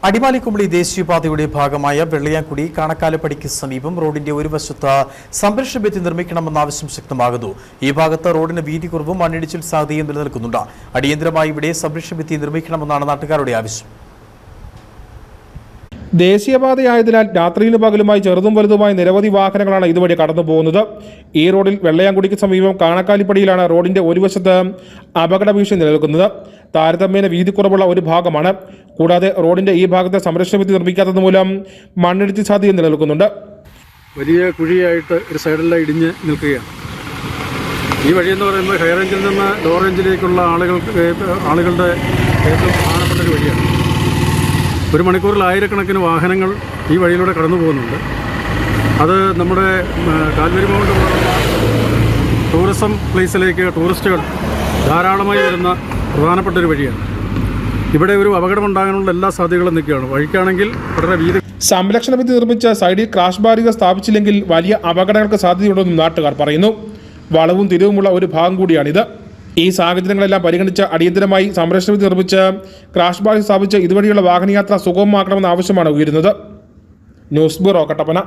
അടിമാലിക്കുമ്പളി ദേശീയപാതയുടെ ഭാഗമായ വെള്ളയാംകുടി കാണക്കാലപ്പടിക്ക് സമീപം റോഡിന്റെ ഒരു വശത്ത് സംരക്ഷണ ഭിത്തി നിർമ്മിക്കണമെന്ന ആവശ്യം ശക്തമാകുന്നു. ഈ ഭാഗത്ത് റോഡിന് വീതി കുറവും മണ്ണിടിച്ചിൽ സാധ്യതയും നിലനിൽക്കുന്നുണ്ട്. അടിയന്തരമായി ഇവിടെ സംരക്ഷണ ഭിത്തി നിർമ്മിക്കണമെന്നാണ് നാട്ടുകാരുടെ ആവശ്യം. ദേശീയപാതയായതിനാൽ രാത്രിയിലും പകലുമായി ചെറുതും വലുതുമായ നിരവധി വാഹനങ്ങളാണ് ഇതുവഴി കടന്നു പോകുന്നത്. ഈ റോഡിൽ വെള്ളയാംകുടിക്ക് സമീപം കാണക്കാലിപ്പടിയിലാണ് റോഡിന്റെ ഒരു വശത്ത് അപകട ഭീഷണി നിലനിൽക്കുന്നത്. താരതമ്യേന വീതി കുറവുള്ള ഒരു ഭാഗമാണ്. കൂടാതെ റോഡിന്റെ ഈ ഭാഗത്തെ സംരക്ഷണ ഭിത്തി നിർമ്മിക്കാത്തത് മൂലം മണ്ണിടിച്ചിൽ സാധ്യത നിലനിൽക്കുന്നുണ്ട്. വലിയ കുഴിയായിട്ട് ഒരു സൈഡിലെല്ലാം ഇടിഞ്ഞ് നിൽക്കുകയാണ്. ഈ വഴിയെന്ന് പറയുന്നത് ഹൈ റേഞ്ചിൽ നിന്ന് ലോ റേഞ്ചിലേക്കുള്ള ആളുകളുടെ ഏറ്റവും പ്രധാനപ്പെട്ട ഒരു വഴിയാണ്. ഒരു മണിക്കൂറിൽ ആയിരക്കണക്കിന് വാഹനങ്ങൾ ഈ വഴിയിലൂടെ കടന്നു പോകുന്നുണ്ട്. അത് നമ്മുടെ കാൽവരി മൗണ്ട് പോലുള്ള ടൂറിസം പ്ലേസിലേക്ക് ടൂറിസ്റ്റുകൾ ധാരാളമായി വരുന്ന പ്രധാനപ്പെട്ട ഒരു വഴിയാണ്. ഇവിടെ ഒരു അപകടമുണ്ടാകാനുള്ള എല്ലാ സാധ്യതകളും നിൽക്കുകയാണ്. വഴിക്കാണെങ്കിൽ വളരെ വീതി. സംരക്ഷണ ഭിത്തി നിർമ്മിച്ച സൈഡിൽ ക്രാഷ് ബാരിയർ സ്ഥാപിച്ചില്ലെങ്കിൽ വലിയ അപകടങ്ങൾക്ക് സാധ്യതയുണ്ടെന്നും നാട്ടുകാർ പറയുന്നു. വളവും തിരിവുമുള്ള ഒരു ഭാഗം കൂടിയാണിത്. ഈ സാഹചര്യങ്ങളെല്ലാം പരിഗണിച്ച് അടിയന്തരമായി സംരക്ഷണ ഭിത്തി നിർമ്മിച്ച് ക്രാഷ് ബാരിയർ സ്ഥാപിച്ച് ഇതുവഴിയുള്ള വാഹനയാത്ര സുഗമമാക്കണമെന്ന ആവശ്യമാണ് ഉയരുന്നത്. News bureau, Kattappana.